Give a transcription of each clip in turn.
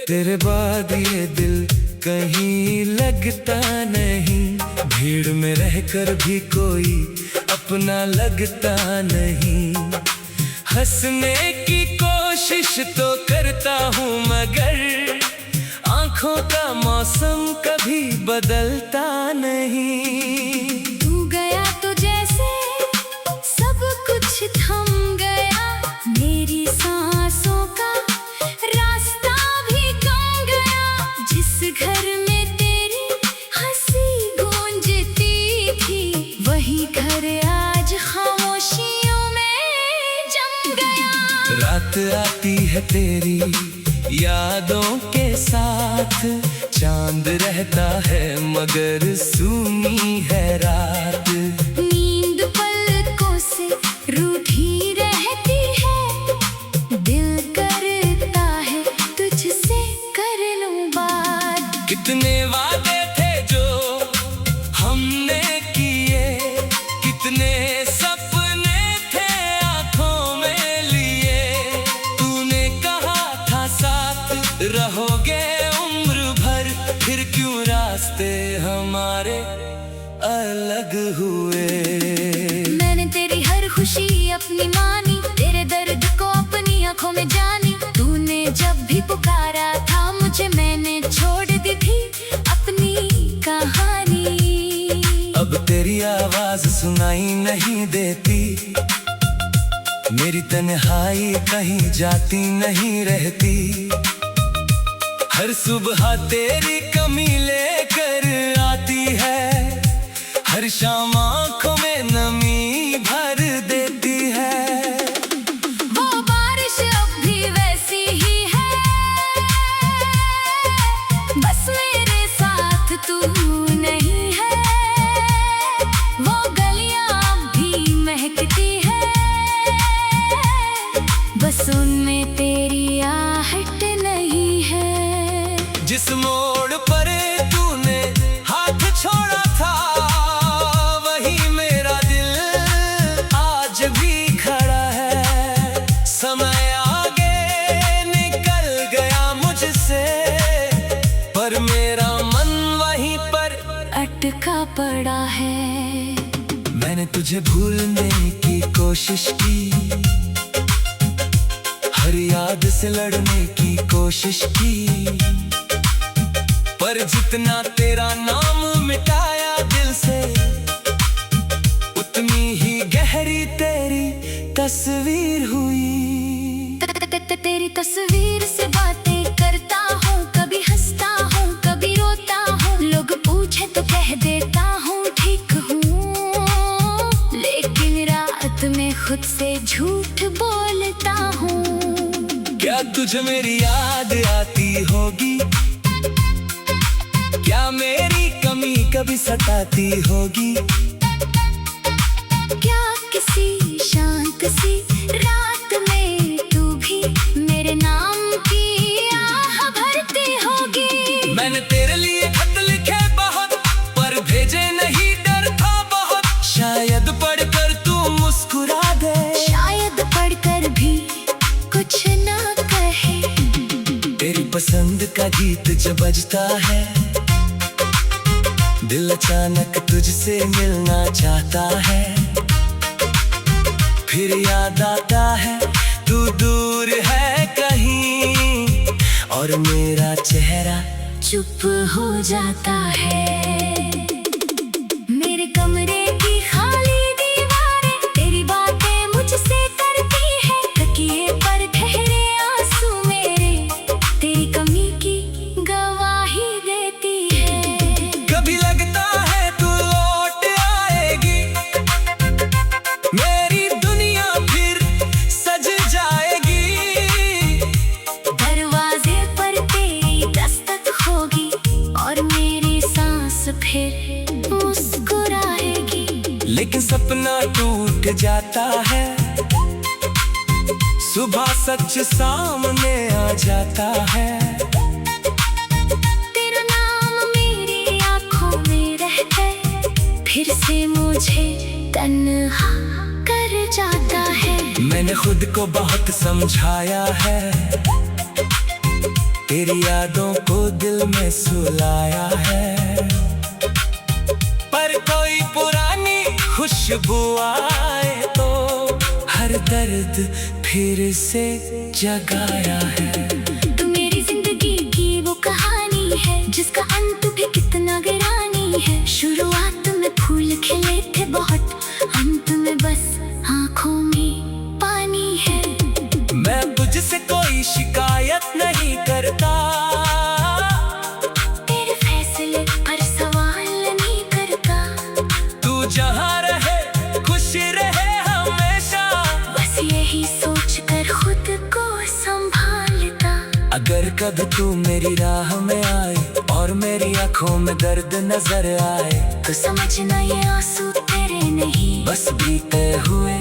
तेरे बाद ये दिल कहीं लगता नहीं, भीड़ में रहकर भी कोई अपना लगता नहीं। हंसने की कोशिश तो करता हूँ मगर आँखों का मौसम कभी बदलता नहीं। तू गया तो जैसे सब कुछ थम गया, मेरी सांसों का रास्ता भी कम गया। जिस घर में तेरी हंसी गूंजती थी, वही घर आज खामोशियों में जम गया। रात आती है तेरी यादों के साथ, चांद रहता है मगर सूनी है रात। नींद पलकों से रूठी रहती है, दिल करता है तुझसे कर लूं बात। कितने वादे थे जो हमने किए, कितने सपने थे आंखों में लिए। तूने कहा था साथ रहोगे उम्र भर, फिर क्यों रास्ते हमारे अलग हुए। मैंने तेरी हर खुशी अपनी मानी, तेरे दर्द को अपनी आंखों में जानी। तूने जब भी पुकारा था मुझे, मैंने छोड़ दी थी अपनी कहानी। अब तेरी आवाज सुनाई नहीं देती, मेरी तन्हाई कहीं जाती नहीं रहती। हर सुबह तेरी कमी लेकर आती है, हर शाम आंखों में नमी भर देती है। वो बारिश अब भी वैसी ही है, बस मेरे साथ तू नहीं है। वो गलियां अब भी महकती है, बस उनमें तेरी आहट नहीं है। जिस मोड़ पर तूने हाथ छोड़ा था, वही मेरा दिल आज भी खड़ा है। समय आगे निकल गया मुझसे, पर मेरा मन वहीं पर अटका पड़ा है। मैंने तुझे भूलने की कोशिश की, हर याद से लड़ने की कोशिश की, पर जितना तेरा नाम मिटाया दिल से, उतनी ही गहरी तेरी तस्वीर हुई। तेरी तस्वीर से बातें करता हूँ, कभी हंसता हूँ कभी रोता हूँ। लोग पूछे तो कह देता हूँ ठीक हूँ, लेकिन रात में खुद से झूठ बोलता हूँ। क्या तुझे मेरी याद आती होगी? क्या मेरी कमी कभी सताती होगी? क्या किसी शांत सी रात में तू भी मेरे नाम की आह भरती होगी? मैंने तेरे लिए खत लिखे बहुत, पर भेजे नहीं, डर था बहुत। शायद पढ़कर तू मुस्कुरा दे, शायद पढ़कर भी कुछ ना कहे। तेरी पसंद का गीत जब बजता है, दिल अचानक तुझसे मिलना चाहता है। फिर याद आता है तू दूर है कहीं, और मेरा चेहरा चुप हो जाता है। मेरे कमरे की खाली दीवारें तेरी बातें मुझसे करती है, तकिए पर ठहरे आंसू मेरे तेरी कमी की गवाही देती है। कभी लगता है तू लौट आएगी, मेरी दुनिया फिर सज जाएगी। दरवाजे पर तेरी दस्तक होगी, और मेरी सांस फिर मुस्कुराएगी। लेकिन सपना टूट जाता है, सुबह सच सामने आ जाता है। तेरा नाम मेरी आंखों में रहता है, फिर से मुझे तन्हा कर जाता है। मैंने खुद को बहुत समझाया है, तेरी यादों को दिल में सुलाया है, पर कोई पुरानी खुशबू आए तो हर दर्द फिर से जगाया है। तू मेरी जिंदगी की वो कहानी है जिसका अंत भी कितना गिरानी है। शुरुआत में फूल खिले थे बहुत, अंत में बस आंखों में पानी है। मैं तुझसे कोई शिकायत नहीं करता, तेरे फैसले पर सवाल नहीं करता। तू जहाँ रहे खुश रहे हमेशा, बस यही सोच कर खुद को संभालता। अगर कभी तू मेरी राह में आए और मेरी आंखों में दर्द नजर आए, तो समझना ये आंसू तेरे नहीं, बस बीते हुए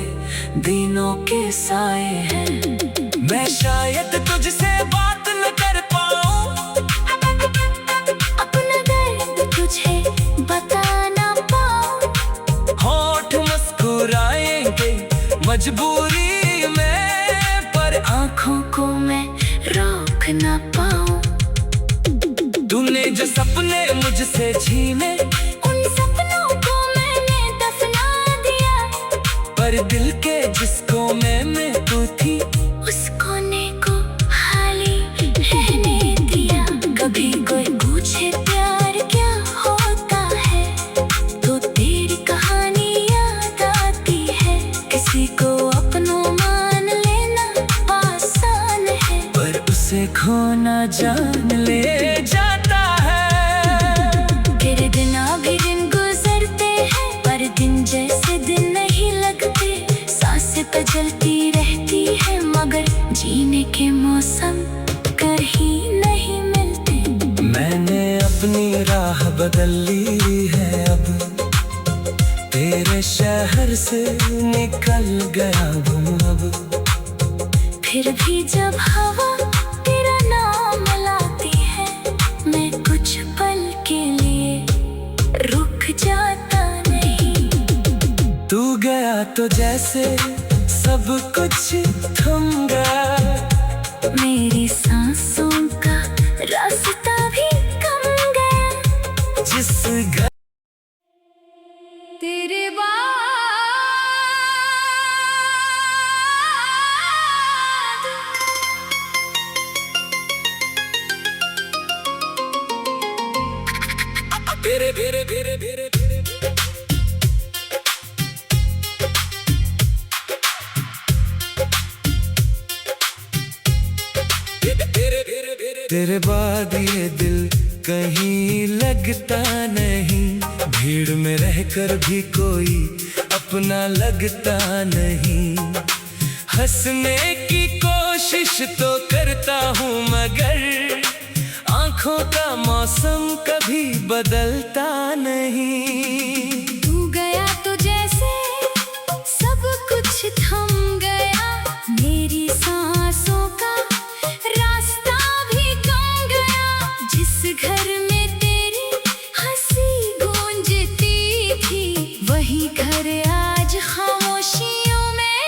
दिनों के साए हैं। मैं शायद तुझसे बात न कर पाऊं, अपना दर्द तुझे बता ना पाऊं। होठ मुस्कुराएंगे मजबूरी में, पर आंखों को मैं रोक ना पाऊं। तूने जो सपने मुझसे छीने, उन सपनों को मैंने दफना दिया, पर दिल के जिस कोने में तू थी, उस कोने को खाली रहने दिया। कभी कोई पूछे प्यार क्या होता है, तो तेरी कहानी याद आती है। किसी को अपनों मान लेना आसान है, पर उसे खोना जान ले जाता है। तेरे दिन भी दिन गुजरते हैं, पर दिन जैसे दिन नहीं लगते। सांसें पे जलती रहती है, मगर जीने के मौसम कहीं नहीं मिलते। मैंने अपनी राह बदल ली है अब, तेरे शहर से निकल गया हूँ अब। फिर भी जब हवा तेरा नाम लाती है, मैं कुछ पल के लिए रुक जाता नहीं। तू गया तो जैसे सब कुछ थम गया, मेरी सांसों का रास्ता भी कम गया। जिस घर तेरे बाद भेरे भेरे भेरे भेरे तेरे बाद ये दिल कहीं लगता नहीं, भीड़ में रहकर भी कोई अपना लगता नहीं। हंसने की कोशिश तो करता हूँ, मगर आंखों का मौसम कभी बदलता नहीं। तू गया तो जैसे सब कुछ थम गया, मेरी सांसों का रास्ता भी कम गया। जिस घर में तेरी हंसी गूंजती थी, वही घर आज खामोशियों में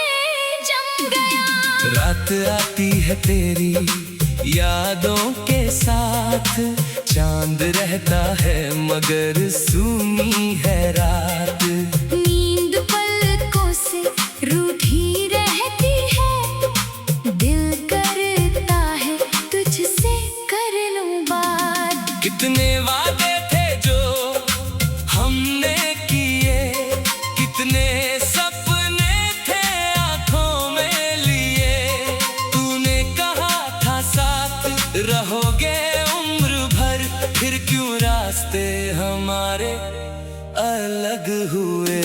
जम गया। रात आती है तेरी यादों के साथ, चांद रहता है मगर सूनी है रात। नींद पलकों से रूठी रहती है, दिल करता है तुझसे कर लूं बात। कितने वादे थे जो हमने किए, कितने सपने थे आंखों में लिए। तूने कहा था साथ रहोगे उम्र भर, फिर क्यों रास्ते हमारे अलग हुए।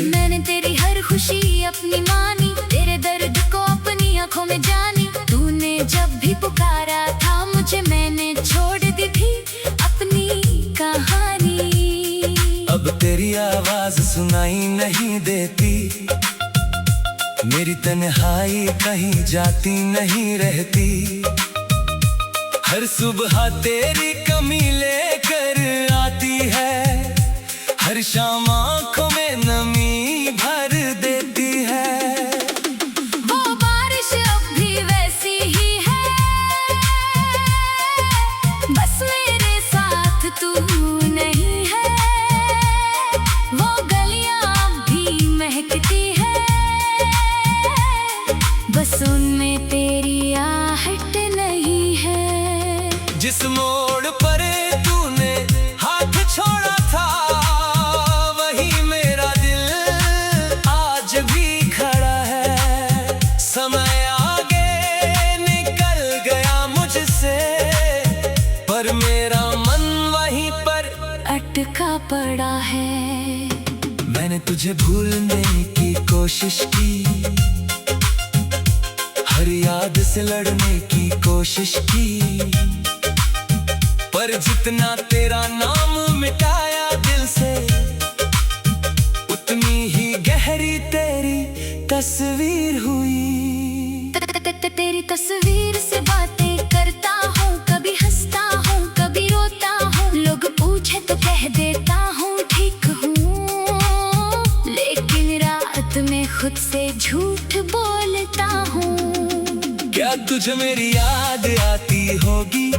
मैंने तेरी हर खुशी अपनी मानी, तेरे दर्द को अपनी आंखों में जानी। तूने जब भी पुकारा था मुझे, मैंने छोड़ दी थी अपनी कहानी। अब तेरी आवाज सुनाई नहीं देती, मेरी तन्हाई कहीं जाती नहीं रहती। हर सुबह तेरी कमी लेकर आती है, हर शाम आंखों में नमी भर देती है। वो बारिश अब भी वैसी ही है, पड़ा है। मैंने तुझे भूलने की कोशिश की, हर याद से लड़ने की कोशिश की, पर जितना तेरा नाम मिटाया दिल से, उतनी ही गहरी तेरी तस्वीर हुई। तेरी तस्वीर से बातें करता हूँ, कभी हंसता हूँ कभी रोता हूँ। लोग पूछे तो कह देता हूँ ठीक हूँ, लेकिन रात में खुद से झूठ बोलता हूँ। क्या तुझे मेरी याद आती होगी?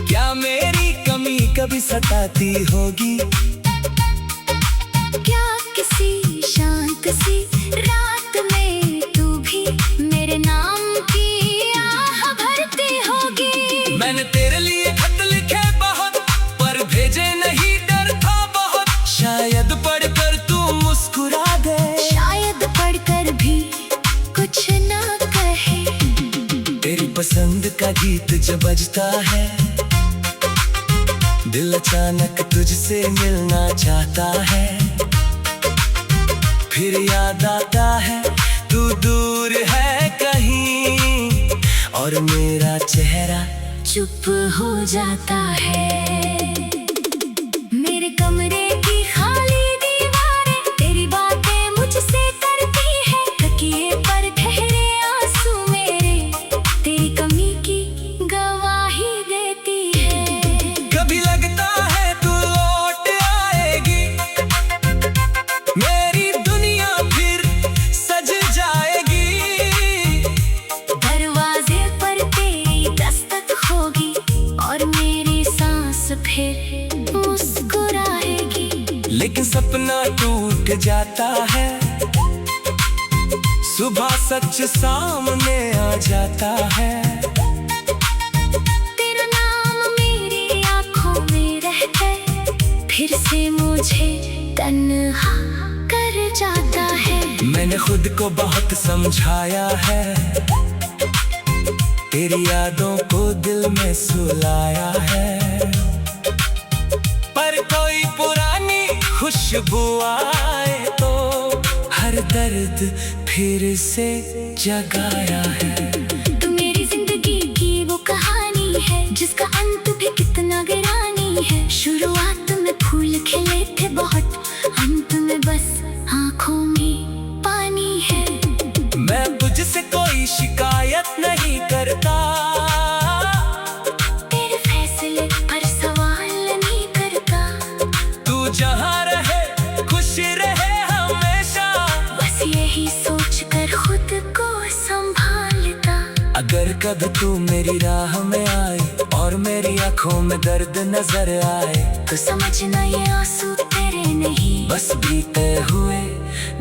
क्या मेरी कमी कभी सताती होगी? क्या किसी शांत सी रात में तू भी मेरे नाम की आह भरती होगी? मैंने तेरे लिए खत लिखे बहुत, पर भेजे नहीं, डर था बहुत। शायद पढ़कर तू मुस्कुरा दे, शायद पढ़कर भी कुछ ना कहे। तेरी पसंद का गीत जब बजता है, दिल अचानक तुझसे मिलना चाहता है। फिर याद आता है तू दूर है कहीं, और मेरा चेहरा चुप हो जाता है। मेरे कमरे की खाली दीवारें तेरी बातें मुझसे करती है। तकिए पर ठहरे आंसू मेरे तेरी कमी की गवाही देती है। कभी लगता है तू लौट आएगी, मेरी दुनिया फिर सज जाएगी। दरवाजे पर तेरी दस्तक होगी, और मेरी सांस फिर मुस्कुराएगी। लेकिन सपना टूट जाता है, सुबह सच सामने आ जाता है। तेरा नाम मेरी आंखों में रहकर फिर से मुझे तन्हा कर जाता है। मैंने खुद को बहुत समझाया है, तेरी यादों को दिल में सुलाया है, पर कोई पुरानी खुशबू आए तो हर दर्द फिर से जगाया है। तू मेरी जिंदगी की वो कहानी है, जिसका अंत भी कितना गिरानी है। शुरुआत में फूल खिले थे बहुत, अंत में बस आंखों में पानी है। मैं तुझसे कोई शिकायत नहीं करता, तेरे फैसले पर सवाल नहीं करता। तू जहाँ रहे खुश रहे हमेशा, बस यही सोच कर खुद को संभालता। अगर कभी तू मेरी राह में आए और मेरी आंखों में दर्द नजर आए, तो समझना ये आंसू तेरे नहीं, बस बीते हुए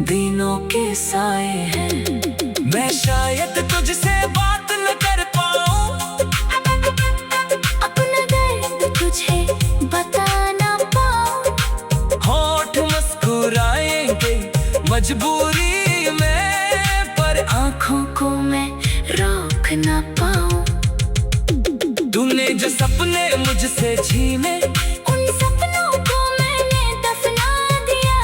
दिनों के साए हैं। मैं शायद तुझसे बात न कर पाऊं, अपना दर्द तुझे बता ना पाऊं। होठ मुस्कुराएंगे मजबूरी में, पर आंखों को मैं रोक ना पाऊं। तूने जो सपने मुझसे छीने, उन सपनों को मैंने दफना दिया,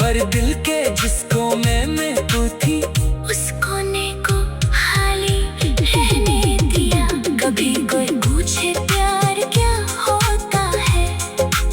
पर दिल के जिस कोने में तू थी, उस कोने को खाली रहने दिया। कभी कोई पूछे प्यार क्या होता है,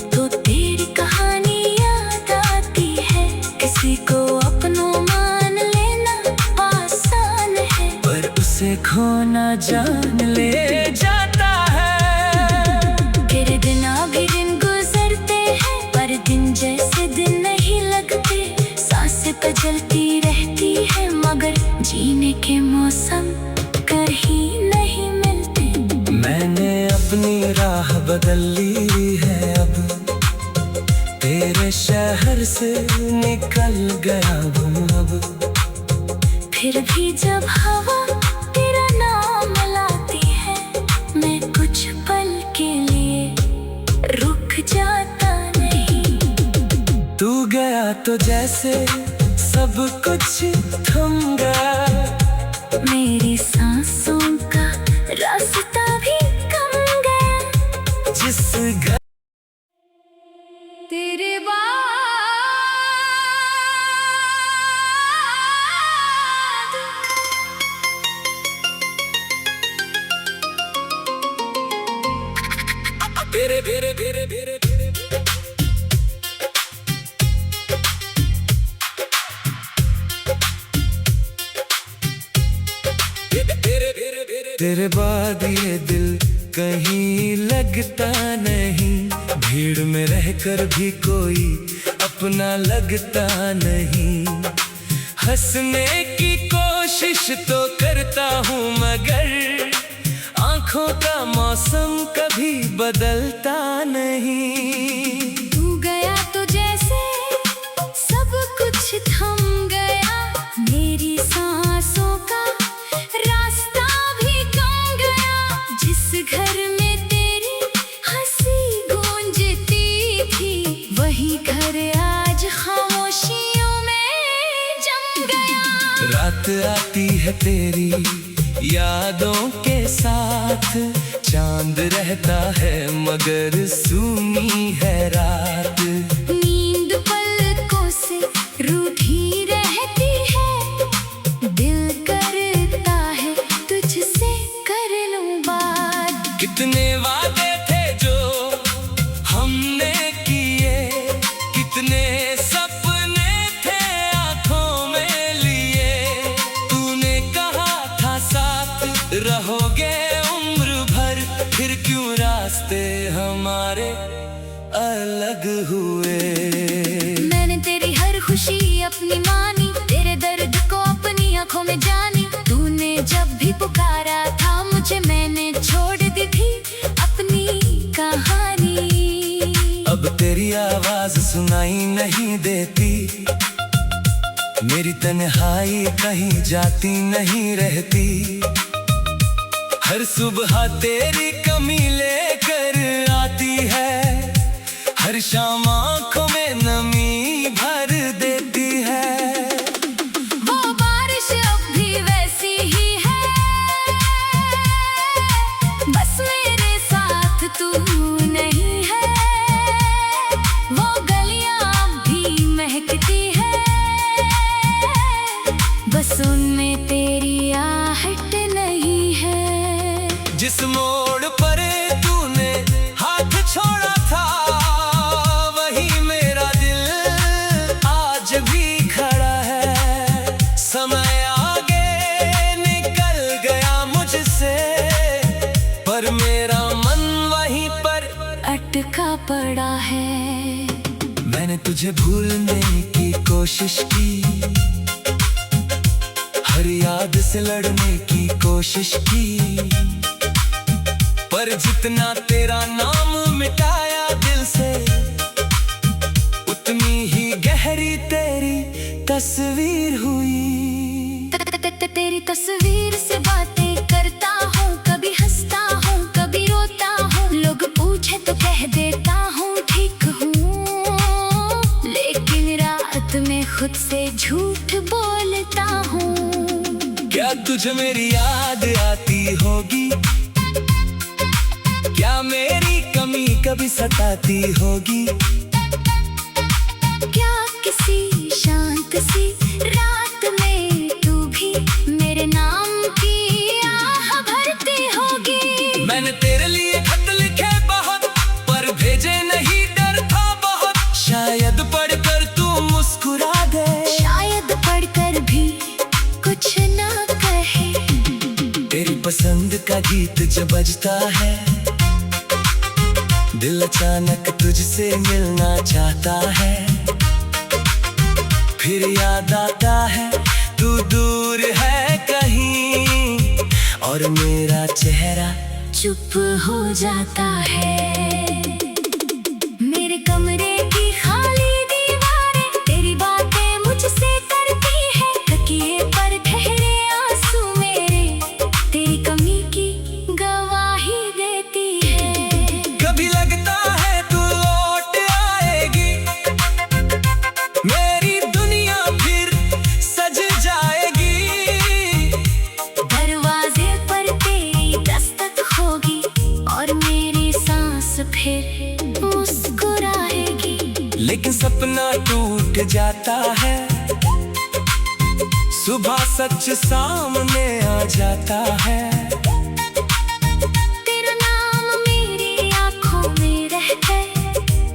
तो तेरी कहानी याद आती है। किसी को अपनों मान लेना आसान है, पर उसे खोना जान ले जाता है। तेरे दिन भी दिन गुजरते हैं, पर दिन जैसे दिन नहीं लगते। सांसें बदलती रहती है, मगर जीने के मौसम कहीं नहीं मिलते। मैंने अपनी राह बदल ली है अब, तेरे शहर से निकल गया हूँ अब। फिर भी जब हवा तेरा नाम लाती है, मैं कुछ पल के लिए रुक जाता नहीं। तू गया तो जैसे सब कुछ थम गया, मेरी सांसों का रास्ता भी कम गया। जिस घर तेरे तेरे तेरे तेरे तेरे बाद ये दिल कहीं लगता नहीं, भीड़ में रहकर भी कोई अपना लगता नहीं। हंसने की कोशिश तो करता हूँ मगर आंखों का मौसम कभी बदलता नहीं। तू गया तो जैसे सब कुछ थम गया, मेरी सांसों का रास्ता भी कम गया। जिस घर में तेरी हंसी गूंजती थी, वही घर आज खामोशियों में जम गया। रात आती है तेरी यादों के साथ, चांद रहता है मगर सूनी है रात। नींद पलकों से रूठी रहती है, दिल करता है तुझसे कर लूं बात। कितने वादे थे जो हमने किए, कितने सपने थे आंखों में लिए। तूने कहा था साथ रहोगे उम्र भर, फिर क्यों रास्ते हमारे अलग हुए। मैंने तेरी हर खुशी अपनी मानी, तेरे दर्द को अपनी आंखों में जानी। तूने जब भी पुकारा था मुझे, मैंने छोड़ दी थी अपनी कहानी। अब तेरी आवाज सुनाई नहीं देती, मेरी तन्हाई कहीं जाती नहीं रहती। हर सुबह तेरी कमी लेकर आती है, हर शाम आंखों में नमी भर देती है। वो बारिश अब भी वैसी ही है, बस मेरे साथ तू नहीं है। वो गलियां अब भी महकती है, बस उनमें तेरी आहट नहीं है। जिस मोड़ पर तूने हाथ छोड़ा था, वही मेरा दिल आज भी खड़ा है। समय आगे निकल गया मुझसे, पर मेरा मन वहीं पर अटका पड़ा है। मैंने तुझे भूलने की कोशिश की, हर याद से लड़ने की कोशिश की, पर जितना तेरा नाम मिटाया दिल से, उतनी ही गहरी तेरी तस्वीर हुई। तेरी तस्वीर से बातें करता हूँ, कभी हंसता हूँ कभी रोता हूँ। लोग पूछे तो कह देता हूँ ठीक हूँ, लेकिन रात में खुद से झूठ बोलता हूँ। क्या तुझे मेरी याद आती होगी, क्या मेरी कमी कभी सताती होगी। क्या किसी शांत सी रात में तू भी मेरे नाम की आह भरती होगी। मैंने तेरे लिए खत लिखे बहुत, पर भेजे नहीं, डर था बहुत। शायद पढ़कर तू मुस्कुरा दे, शायद पढ़कर भी कुछ ना कहे। तेरी पसंद का गीत जब बजता है, दिल अचानक तुझसे मिलना चाहता है। फिर याद आता है तू दूर है कहीं, और मेरा चेहरा चुप हो जाता है। मेरे कमरे की खाली दीवारें तेरी बातें मुझसे करती है। तकिए पर ठहरे आंसू मेरे तेरी कमी की गवाही देती है। कभी लगता है तू लौट आएगी, मेरी दुनिया फिर सज जाएगी। दरवाजे पर तेरी दस्तक होगी, और मेरी सांस फिर मुस्कुराएगी। लेकिन सपना टूट जाता है, सुबह सच सामने आ जाता है। तेरा नाम मेरी आंखों में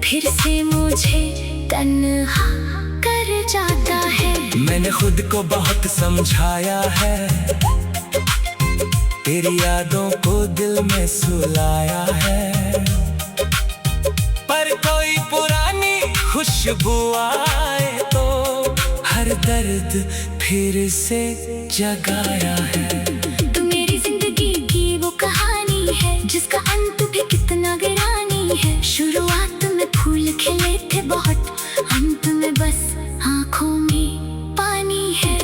फिर से मुझे तन्हा कर जाता है। मैंने खुद को बहुत समझाया है, तेरी यादों को दिल में सुलाया है, पर कोई पुरानी खुशबू आए तो हर दर्द फिर से जगाया है। तू मेरी जिंदगी की वो कहानी है जिसका अंत भी कितना गिरानी है। शुरुआत में फूल खिले थे बहुत, अंत में बस आंखों में पानी है।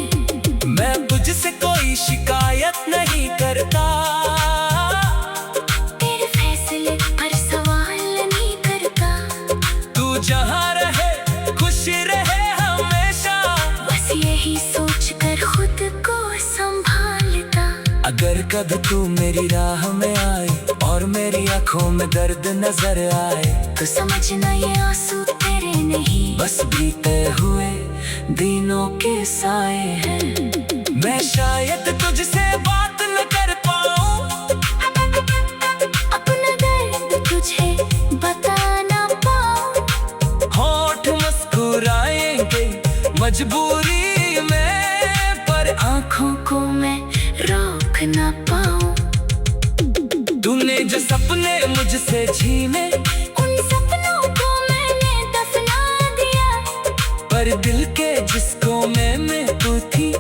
मैं तुझसे कोई शिकायत नहीं करता, तेरे फैसले पर सवाल नहीं करता। तू जहाँ रहे खुश रहे हमेशा, बस यही सोच कर खुद को संभालता। अगर कभी तू मेरी राह में आए और मेरी आंखों में दर्द नजर आए, तो समझना ये आंसू तेरे नहीं, बस बीते हुए दिनों के साए हैं। मैं शायद तुझसे बात न कर पाऊं, अपना दर्द तुझे बता ना पाऊं। होठ मुस्कुराएंगे मजबूरी में, पर आंखों को मैं रोक ना पाऊं। तूने जो सपने मुझसे छीने, उन सपनों को मैंने दफना दिया, पर दिल के जिस कोने में तू थी,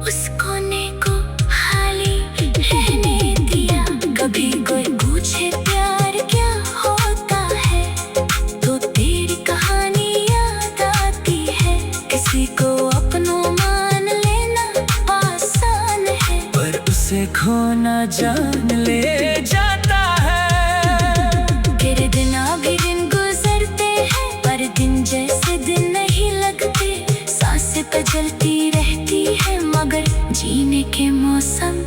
उस कोने को खाली रहने दिया। कभी कोई पूछे प्यार क्या होता है, तो तेरी कहानी याद आती है। किसी को अपनों मान लेना आसान है, पर उसे खोना जान ले जाता है। तेरे दिन भी दिन गुजरते हैं, पर दिन जैसे दिन नहीं लगते। सांसें बदलती रहती है, मगर जीने के मौसम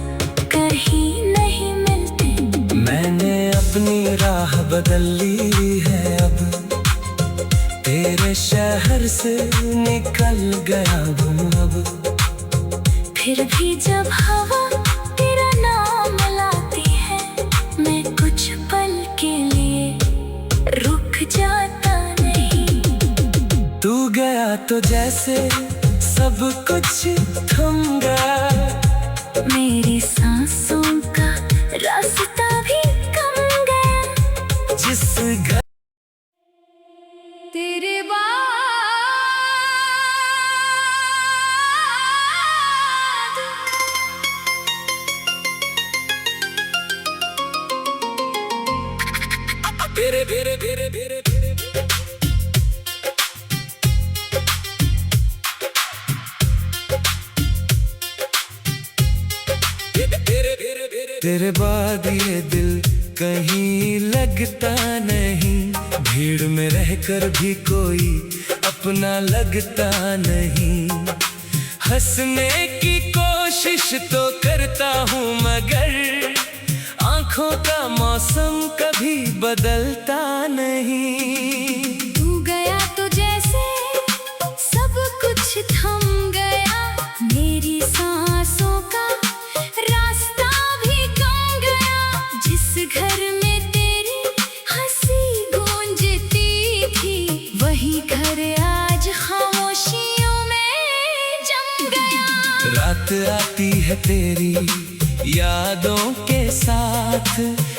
कहीं नहीं मिलते। मैंने अपनी राह बदल ली है अब, तेरे शहर से निकल गया हूँ अब। फिर भी जब हवा तेरा नाम लाती है, मैं कुछ पल के लिए रुक जाता नहीं। तू गया तो जैसे सब कुछ थम गया, मेरी सांसों का रास्ता भी कम गया। जिस घर तेरे बाद तेरे तेरे तेरे तेरे तेरे बाद ये दिल कहीं लगता नहीं, भीड़ में रहकर भी कोई अपना लगता नहीं। हंसने की कोशिश तो करता हूँ, मगर आंखों का मौसम कभी बदलता नहीं। तू गया तो जैसे सब कुछ थम गया, मेरी सांसों का रास्ता भी कम गया। जिस घर में तेरी हंसी गूंजती थी, वही घर आज खामोशियों में जम गया। रात आती है तेरी यादों के साथ,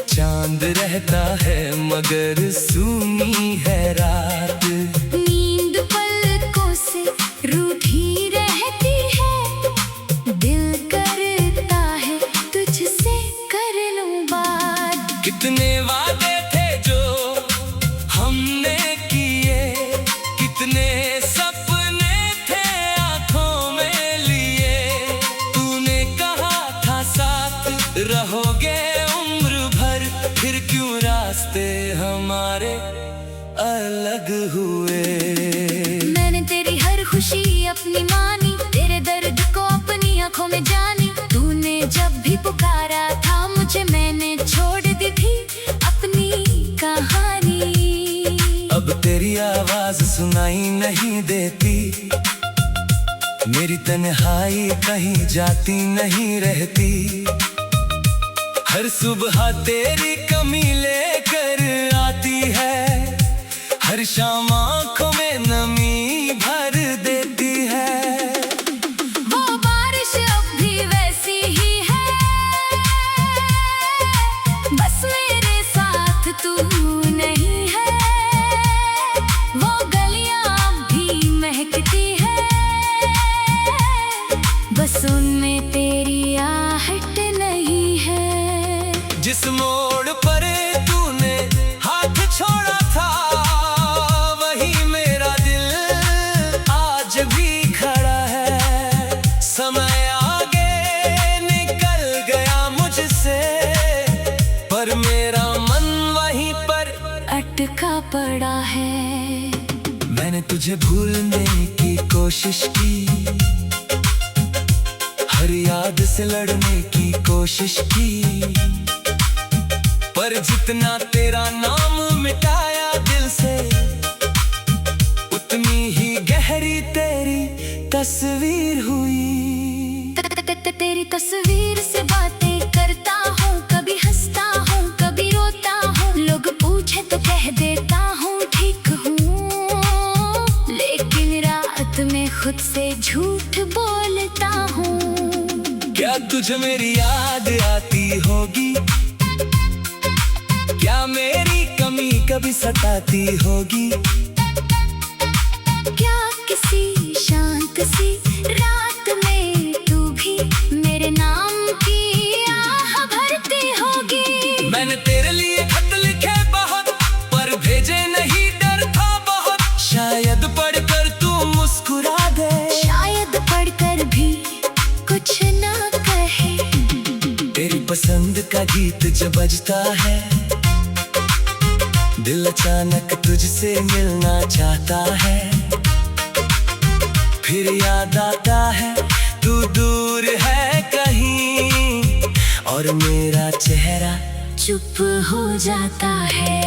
चांद रहता है मगर सूनी है रात। नींद पलकों से रूठी रहती है, दिल करता है तुझसे कर लूं बात। कितने वादे थे जो हमने किए, कितने सपने थे आंखों में लिए। तूने कहा था साथ रहोगे उम्र भर, फिर क्यों रास्ते हमारे अलग हुए। मैंने तेरी हर खुशी अपनी मानी, तेरे दर्द को अपनी आंखों में जानी। तूने जब भी पुकारा था मुझे, मैंने छोड़ दी थी अपनी कहानी। अब तेरी आवाज सुनाई नहीं देती, मेरी तन्हाई कहीं जाती नहीं रहती। हर सुबह तेरी कमी लेकर आती है, हर शाम आंखों में नमी भर देती है। वो बारिश अब भी वैसी ही है, बस मेरे साथ तू नहीं है। वो गलियां अब भी महकती है, बस उनमें तेरी आहट नहीं है। जिस मोड़ पर तूने हाथ छोड़ा था, वही मेरा दिल आज भी खड़ा है। समय आगे निकल गया मुझसे, पर मेरा मन वहीं पर अटका पड़ा है। मैंने तुझे भूलने की कोशिश की, हर याद से लड़ने की कोशिश की, पर जितना तेरा नाम मिटाया दिल से, उतनी ही गहरी तेरी तस्वीर हुई। तेरी तस्वीर से बातें करता हूँ, कभी हंसता हूँ कभी रोता हूँ। लोग पूछे तो कह देता हूँ ठीक हूँ, लेकिन रात में खुद से झूठ बोलता हूँ। क्या तुझे मेरी याद आती होगी? क्या मेरी कमी कभी सताती होगी? क्या किसी शांत सी रात में तू भी मेरे नाम की आह भरती होगी? मैंने तेरे लिए खत लिखे बहुत, पर भेजे नहीं, डर था बहुत। शायद पढ़कर तू मुस्कुरा दे, शायद पढ़कर भी कुछ ना कहे। तेरी पसंद का गीत जब बजता है, दिल अचानक तुझसे मिलना चाहता है। फिर याद आता है तू दूर है कहीं, और मेरा चेहरा चुप हो जाता है।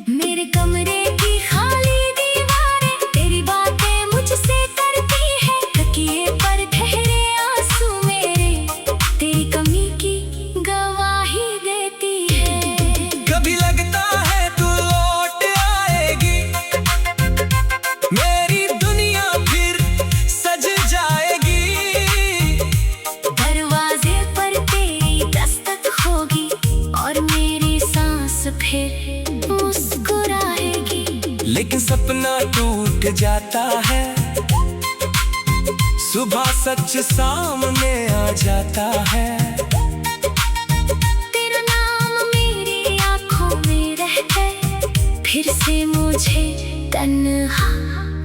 मेरे कमरे की खाली दीवारें तेरी बातें मुझसे करती है। तकिए पर ठहरे आंसू मेरे तेरी कमी की गवाही देती है। कभी लगता है तू लौट आएगी, मेरी दुनिया फिर सज जाएगी। दरवाजे पर तेरी दस्तक होगी, और मेरी सांस फिर मुस्कुराएगी। लेकिन सपना टूट जाता है, सुबह सच सामने आ जाता है। तेरा नाम मेरी आंखों में रहकर फिर से मुझे तन्हा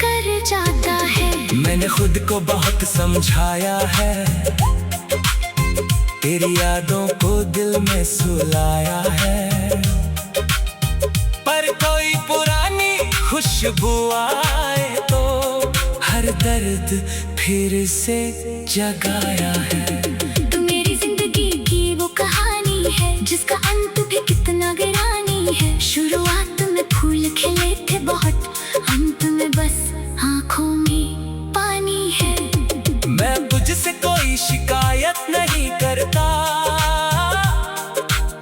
कर जाता है। मैंने खुद को बहुत समझाया है, तेरी यादों को दिल में सुलाया है, पर कोई पुरानी खुशबू आए तो हर दर्द फिर से जगाया है। तू मेरी जिंदगी की वो कहानी है, जिसका अंत भी कितना गिरानी है। शुरुआत में फूल खिले थे बहुत, अंत में बस आंखों में पानी है। मैं तुझसे कोई शिकायत नहीं करता,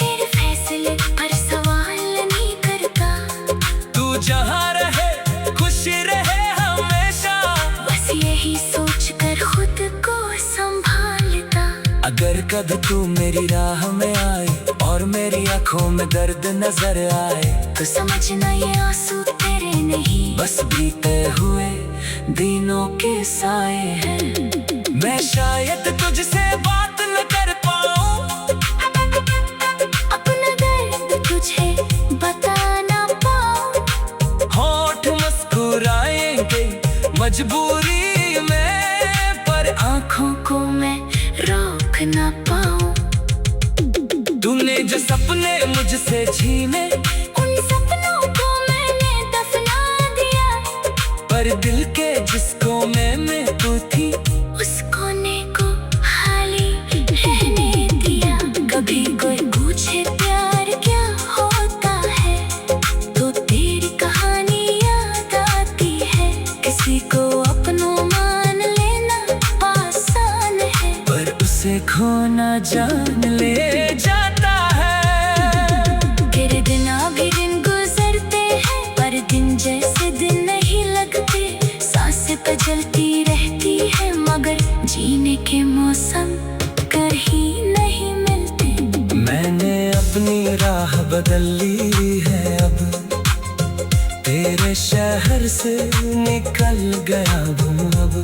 तेरे फैसले पर सवाल नहीं करता। तू जहाँ रहे खुश रहे हमेशा, बस यही सोच कर खुद को संभालता। अगर कभी तू मेरी राह में आए और मेरी आंखों में दर्द नजर आए, तो समझना ये आंसू तेरे नहीं, बस बीते हुए दिनों के साए हैं। मैं शायद तुझसे बात न कर पाऊं, अपना दर्द तुझे बता ना पाऊं। होठ मुस्कुराएंगे मजबूरी में, पर आंखों को मैं रोक ना पाऊं। तूने जो सपने मुझसे छीने, उन सपनों को मैंने दफना दिया, पर दिल के जिस कोने में तू थी, उस कोने को खाली रहने दिया। कभी कोई पूछे प्यार क्या होता है, तो तेरी कहानी याद आती है। किसी को अपनों मान लेना आसान है, पर उसे खोना जान ले जाता है। तेरे दिन भी दिन गुजरते हैं, बदल ली है अब, तेरे शहर से निकल गया हूँ अब।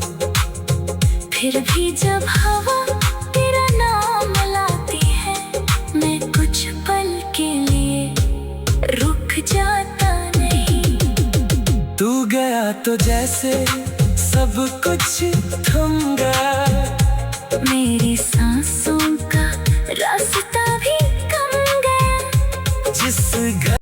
फिर भी जब हवा तेरा नाम लाती है, मैं कुछ पल के लिए रुक जाता नहीं। तू गया तो जैसे सब कुछ थम गया, मेरी सांसों का रास्ता भी कम गया। जिस घर